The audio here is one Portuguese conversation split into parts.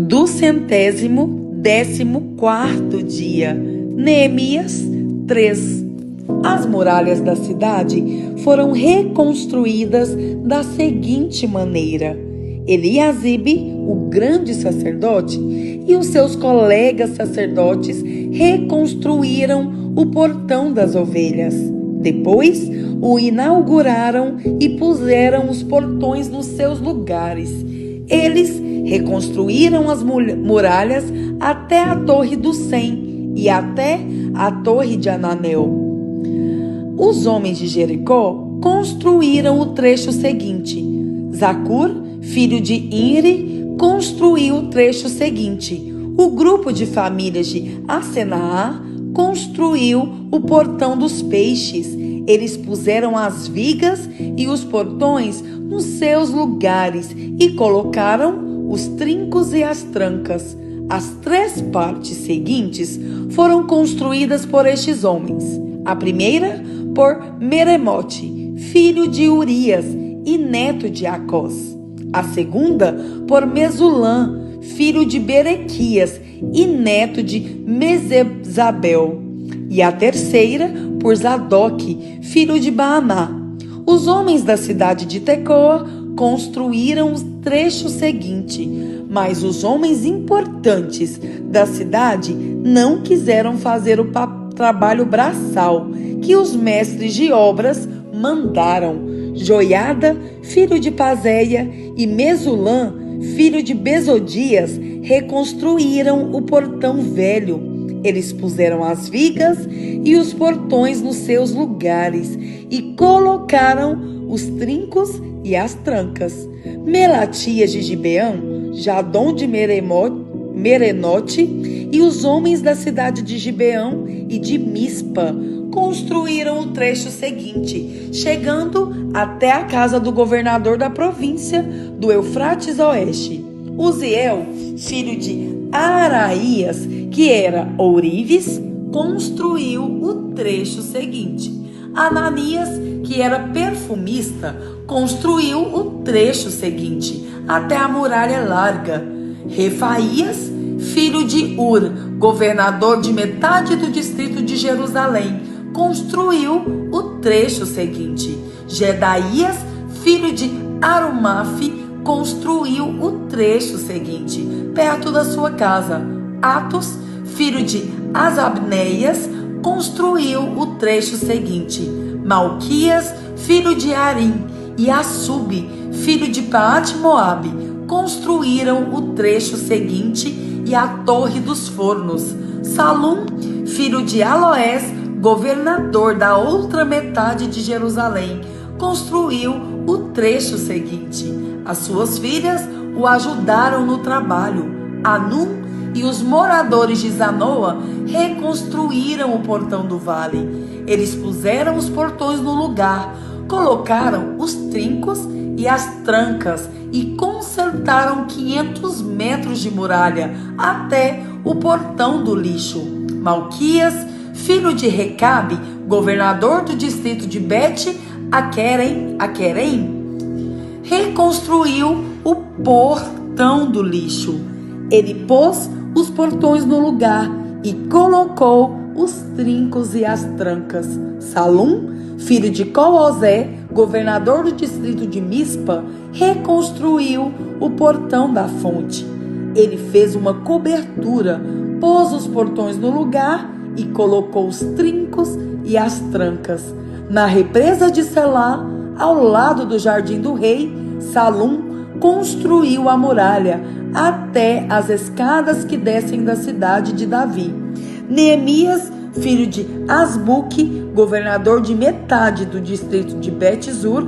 do 114º dia. Neemias 3. As muralhas da cidade foram reconstruídas da seguinte maneira: Eliasibe, o grande sacerdote, e os seus colegas sacerdotes reconstruíram o portão das ovelhas. Depois o inauguraram e puseram os portões nos seus lugares. Eles reconstruíram as muralhas até a Torre do Cem e até a Torre de Ananel. Os homens de Jericó construíram o trecho seguinte. Zacur, filho de Inri, construiu o trecho seguinte. O grupo de famílias de Asenaá construiu o portão dos peixes. Eles puseram as vigas e os portões nos seus lugares e colocaram os trincos e as trancas. As 3 partes seguintes foram construídas por estes homens. A primeira por Meremote, filho de Urias e neto de Acós. A segunda por Mesulã, filho de Berequias e neto de Mesezabel. E a terceira por Zadok, filho de Baaná. Os homens da cidade de Tecoa construíram o trecho seguinte, mas os homens importantes da cidade não quiseram fazer o trabalho braçal que os mestres de obras mandaram. Joiada, filho de Pazéia, e Mesulã, filho de Bezodias, reconstruíram o portão velho. Eles puseram as vigas e os portões nos seus lugares e colocaram os trincos e as trancas. Melatias de Gibeão, Jadom de Merenote e os homens da cidade de Gibeão e de Mispa construíram o trecho seguinte, chegando até a casa do governador da província do Eufrates Oeste. Uziel, filho de Araías, que era ourives, construiu o trecho seguinte. Ananias, que era perfumista, construiu o trecho seguinte, até a muralha larga. Refaías, filho de Ur, governador de metade do distrito de Jerusalém, construiu o trecho seguinte. Gedaías, filho de Arumaf, construiu o trecho seguinte, perto da sua casa. Atos, filho de Asabneias, construiu o trecho seguinte. Malquias, filho de Arim, e Assub, filho de Paat-Moabe, construíram o trecho seguinte e a Torre dos Fornos. Salum, filho de Aloés, governador da outra metade de Jerusalém, construiu o trecho seguinte. As suas filhas o ajudaram no trabalho. Anum e os moradores de Zanoa reconstruíram o portão do vale. Eles puseram os portões no lugar, colocaram os trincos e as trancas e consertaram 500 metros de muralha até o portão do lixo. Malquias, filho de Recabe, governador do distrito de Bet-Aquerem, reconstruiu o portão do lixo. Ele pôs os portões no lugar e colocou os trincos e as trancas. Salum, filho de Colosé, governador do distrito de Mispa, reconstruiu o portão da fonte. Ele fez uma cobertura, pôs os portões no lugar e colocou os trincos e as trancas. Na represa de Selá, ao lado do jardim do rei, Salum construiu a muralha até as escadas que descem da cidade de Davi. Neemias, filho de Asbuque, governador de metade do distrito de Bet-Zur,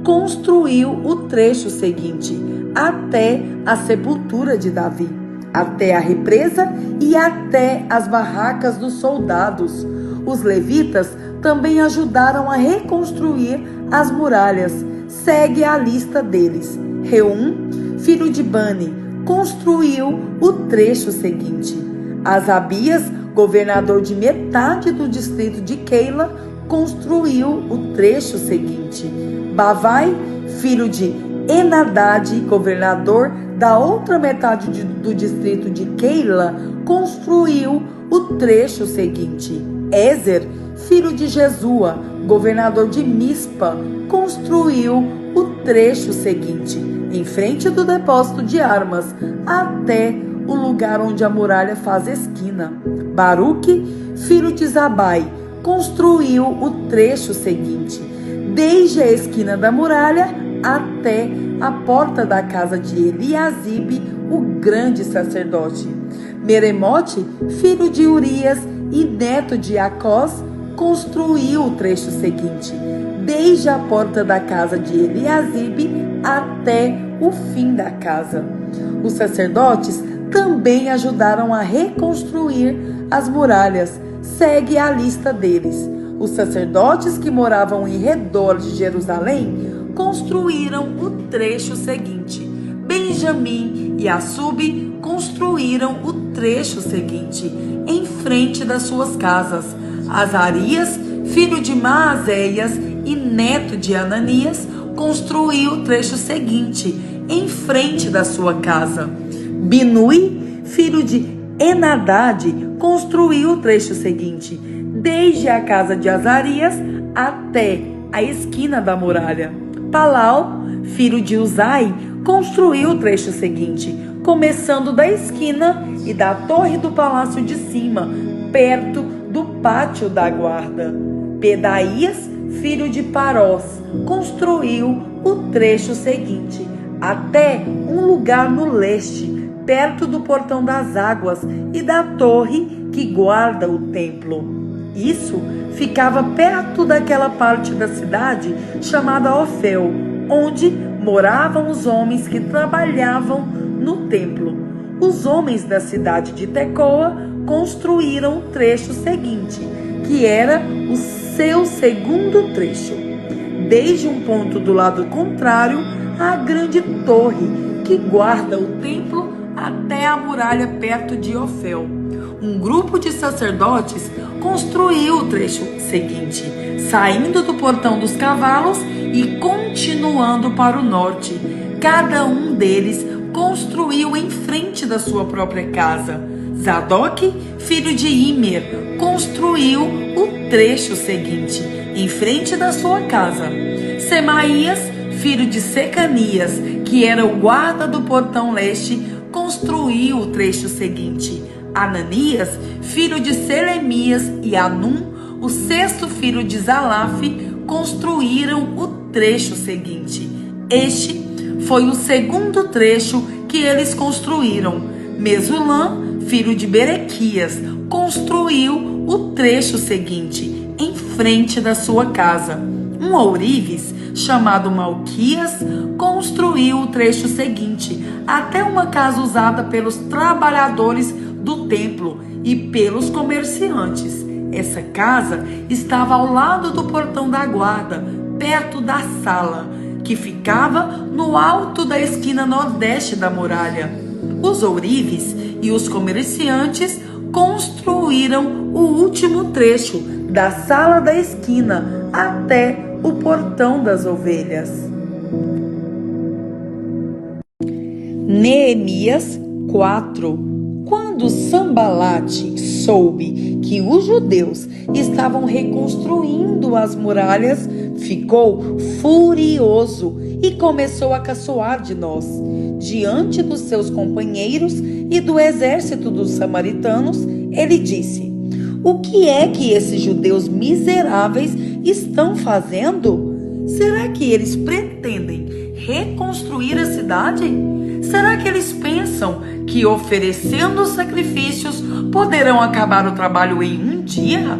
construiu o trecho seguinte, até a sepultura de Davi, até a represa e até as barracas dos soldados. Os levitas também ajudaram a reconstruir as muralhas. Segue a lista deles. Reum, filho de Bani, construiu o trecho seguinte. Asabias, governador de metade do distrito de Keila, construiu o trecho seguinte. Bavai, filho de Enadad, governador da outra metade do distrito de Keila, construiu o trecho seguinte. Ezer, filho de Jesua, governador de Mispa, construiu o trecho seguinte, em frente do depósito de armas, até o lugar onde a muralha faz esquina. Baruque, filho de Zabai, construiu o trecho seguinte, desde a esquina da muralha até a porta da casa de Eliasibe, o grande sacerdote. Meremote, filho de Urias e neto de Acós, construiu o trecho seguinte, desde a porta da casa de Eliasibe até o fim da casa. Os sacerdotes também ajudaram a reconstruir as muralhas. Segue a lista deles. Os sacerdotes que moravam em redor de Jerusalém construíram o trecho seguinte. Benjamim e Assub construíram o trecho seguinte, em frente das suas casas. Azarias, filho de Maazéias e neto de Ananias, construiu o trecho seguinte, em frente da sua casa. Binui, filho de Enadad, construiu o trecho seguinte, desde a casa de Azarias até a esquina da muralha. Palau, filho de Uzai, construiu o trecho seguinte, começando da esquina e da torre do palácio de cima, perto do pátio da guarda. Pedaías, filho de Parós, construiu o trecho seguinte, até um lugar no leste, perto do portão das águas e da torre que guarda o templo. Isso ficava perto daquela parte da cidade chamada Ofel, onde moravam os homens que trabalhavam no templo. Os homens da cidade de Tecoa construíram o trecho seguinte, que era o seu segundo trecho, desde um ponto do lado contrário à grande torre que guarda o templo até a muralha perto de Ofel. Um grupo de sacerdotes construiu o trecho seguinte, saindo do portão dos cavalos e continuando para o norte. Cada um deles construiu em frente da sua própria casa. Zadok, filho de Imer, construiu o trecho seguinte, em frente da sua casa. Semaías, filho de Secanias, que era o guarda do portão leste, construiu o trecho seguinte. Ananias, filho de Selemias, e Anum, o sexto filho de Zalaf, construíram o trecho seguinte. Este foi o segundo trecho que eles construíram. Mesulã, filho de Berequias, construiu o trecho seguinte, em frente da sua casa. Um ourives, chamado Malquias, construiu o trecho seguinte, até uma casa usada pelos trabalhadores do templo e pelos comerciantes. Essa casa estava ao lado do portão da guarda, perto da sala, que ficava no alto da esquina nordeste da muralha. Os ourives e os comerciantes construíram o último trecho, da sala da esquina até o portão das ovelhas. Neemias 4. Quando Sambalate soube que os judeus estavam reconstruindo as muralhas, ficou furioso e começou a caçoar de nós, diante dos seus companheiros e do exército dos samaritanos. Ele disse: o que é que esses judeus miseráveis estão fazendo? Será que eles pretendem reconstruir a cidade? Será que eles pensam que oferecendo sacrifícios poderão acabar o trabalho em um dia?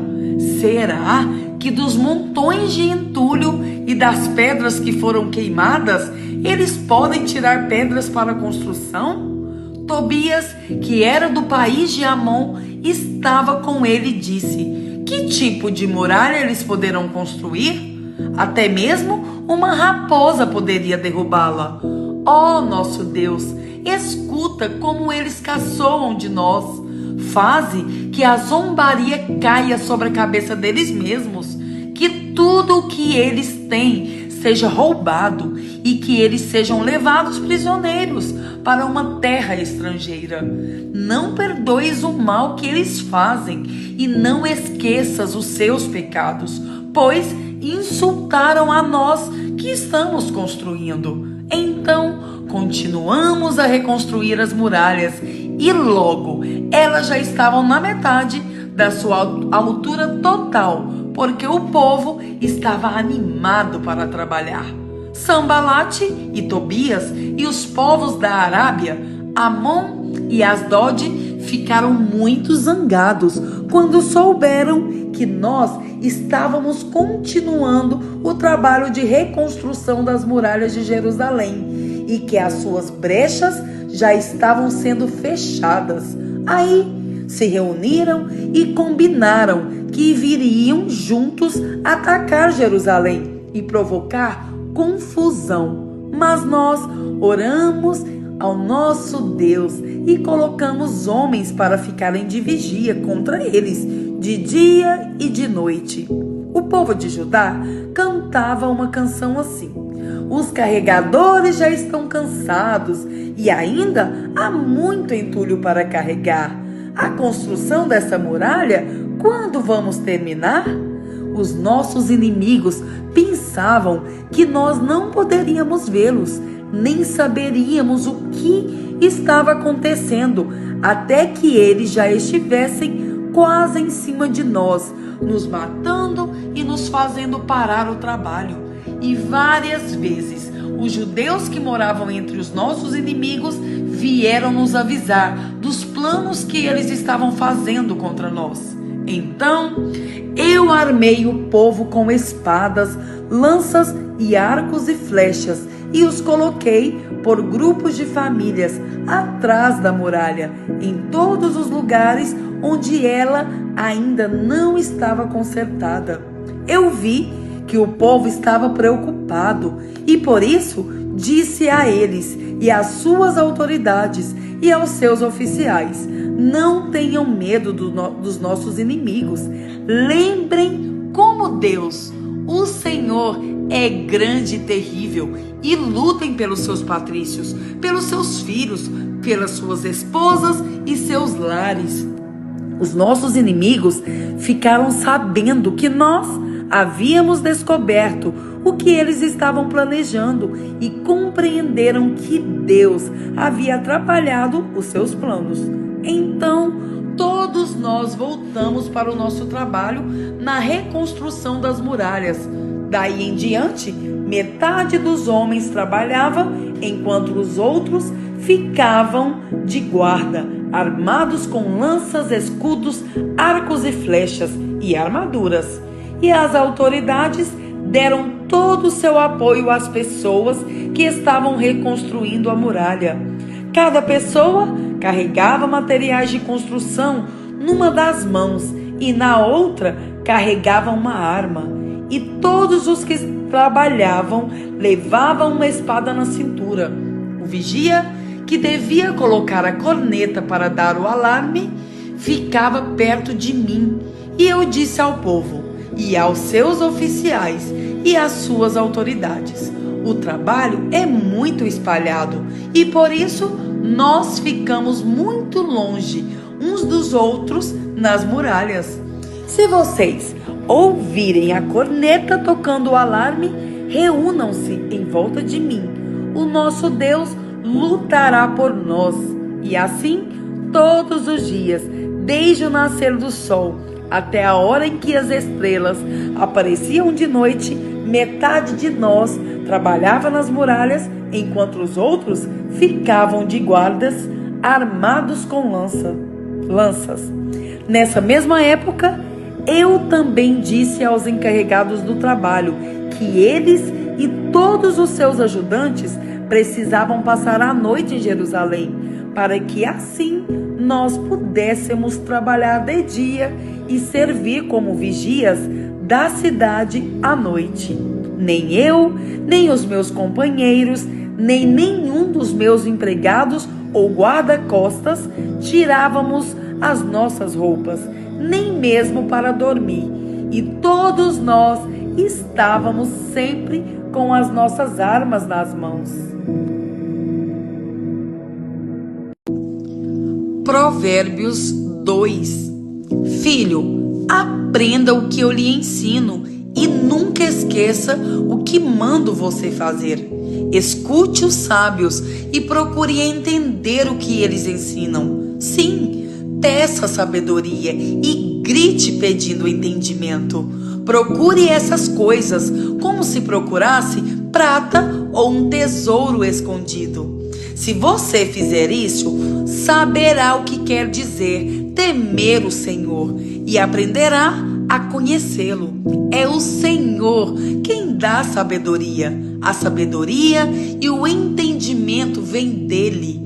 Será que dos montões de entulho e das pedras que foram queimadas, eles podem tirar pedras para a construção? Tobias, que era do país de Amon, estava com ele e disse: que tipo de muralha eles poderão construir? Até mesmo uma raposa poderia derrubá-la. Ó nosso Deus, escuta como eles caçoam de nós. Faze que a zombaria caia sobre a cabeça deles mesmos, que tudo o que eles têm seja roubado e que eles sejam levados prisioneiros para uma terra estrangeira. Não perdoes o mal que eles fazem e não esqueças os seus pecados, pois insultaram a nós que estamos construindo. Então continuamos a reconstruir as muralhas e logo elas já estavam na metade da sua altura total, porque o povo estava animado para trabalhar. Sanbalate e Tobias e os povos da Arábia, Amon e Asdod, ficaram muito zangados quando souberam que nós estávamos continuando o trabalho de reconstrução das muralhas de Jerusalém e que as suas brechas já estavam sendo fechadas. Aí se reuniram e combinaram que viriam juntos atacar Jerusalém e provocar confusão. Mas nós oramos ao nosso Deus e colocamos homens para ficarem de vigia contra eles, de dia e de noite. O povo de Judá cantava uma canção assim: os carregadores já estão cansados e ainda há muito entulho para carregar. A construção dessa muralha, quando vamos terminar? Os nossos inimigos pensavam que nós não poderíamos vê-los, nem saberíamos o que estava acontecendo, até que eles já estivessem quase em cima de nós, nos matando e nos fazendo parar o trabalho. E várias vezes os judeus que moravam entre os nossos inimigos vieram nos avisar dos planos que eles estavam fazendo contra nós. Então eu armei o povo com espadas, lanças e arcos e flechas e os coloquei por grupos de famílias atrás da muralha, em todos os lugares onde ela ainda não estava consertada. Eu vi que o povo estava preocupado e por isso disse a eles e às suas autoridades e aos seus oficiais: não tenham medo dos nossos inimigos. Lembrem como Deus, o Senhor, é grande e terrível, e lutem pelos seus patrícios, pelos seus filhos, pelas suas esposas e seus lares. Os nossos inimigos ficaram sabendo que nós havíamos descoberto o que eles estavam planejando e compreenderam que Deus havia atrapalhado os seus planos. Então, todos nós voltamos para o nosso trabalho na reconstrução das muralhas. Daí em diante, metade dos homens trabalhava, enquanto os outros ficavam de guarda, armados com lanças, escudos, arcos e flechas e armaduras. E as autoridades deram todo o seu apoio às pessoas que estavam reconstruindo a muralha. Cada pessoa carregava materiais de construção numa das mãos e na outra carregava uma arma. E todos os que trabalhavam levavam uma espada na cintura. O vigia, que devia colocar a corneta para dar o alarme, ficava perto de mim. E eu disse ao povo e aos seus oficiais e às suas autoridades: o trabalho é muito espalhado e por isso nós ficamos muito longe uns dos outros nas muralhas. Se vocês ouvirem a corneta tocando o alarme, reúnam-se em volta de mim. O nosso Deus lutará por nós. E assim, todos os dias, desde o nascer do sol até a hora em que as estrelas apareciam de noite, metade de nós trabalhava nas muralhas, enquanto os outros ficavam de guardas, armados com lanças. Nessa mesma época, eu também disse aos encarregados do trabalho que eles e todos os seus ajudantes precisavam passar a noite em Jerusalém, para que assim nós pudéssemos trabalhar de dia e servir como vigias da cidade à noite. Nem eu, nem os meus companheiros, nem nenhum dos meus empregados ou guarda-costas tirávamos as nossas roupas, nem mesmo para dormir. E todos nós estávamos sempre com as nossas armas nas mãos. Provérbios 2. Filho, aprenda o que eu lhe ensino e nunca esqueça o que mando você fazer. Escute os sábios e procure entender o que eles ensinam. Sim, peça sabedoria e grite pedindo entendimento. Procure essas coisas como se procurasse prata ou um tesouro escondido. Se você fizer isso, saberá o que quer dizer temer o Senhor e aprenderá a conhecê-lo. É o Senhor quem dá sabedoria. A sabedoria e o entendimento vêm dele.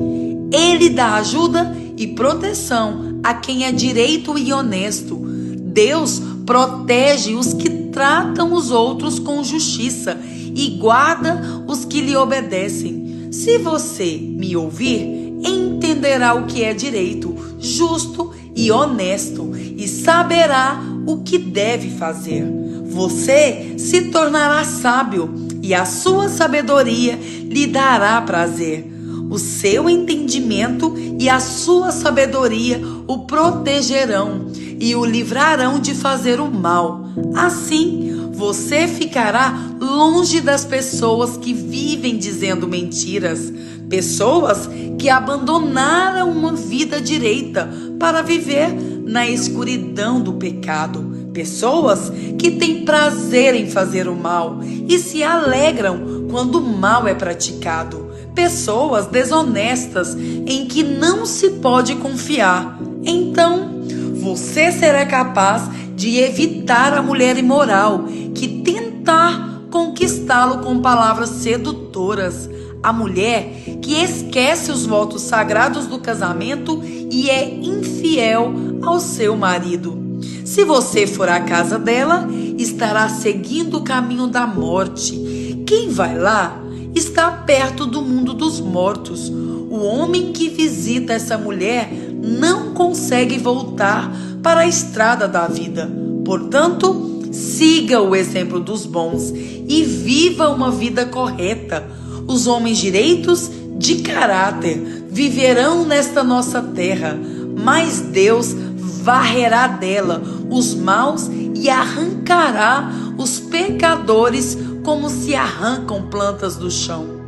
Ele dá ajuda e proteção a quem é direito e honesto. Deus protege os que tratam os outros com justiça e guarda os que lhe obedecem. Se você me ouvir, entenderá o que é direito, justo e honesto e saberá o que deve fazer. Você se tornará sábio e a sua sabedoria lhe dará prazer. O seu entendimento e a sua sabedoria o protegerão e o livrarão de fazer o mal. Assim, você ficará longe das pessoas que vivem dizendo mentiras, pessoas que abandonaram uma vida direita para viver na escuridão do pecado, pessoas que têm prazer em fazer o mal e se alegram quando o mal é praticado, pessoas desonestas em que não se pode confiar. Então, você será capaz de evitar a mulher imoral que tentar conquistá-lo com palavras sedutoras, a mulher que esquece os votos sagrados do casamento e é infiel ao seu marido. Se você for à casa dela, estará seguindo o caminho da morte. Quem vai lá está perto do mundo dos mortos. O homem que visita essa mulher não consegue voltar para a estrada da vida. Portanto, siga o exemplo dos bons e viva uma vida correta. Os homens direitos de caráter viverão nesta nossa terra, mas Deus varrerá dela os maus e arrancará os pecadores como se arrancam plantas do chão.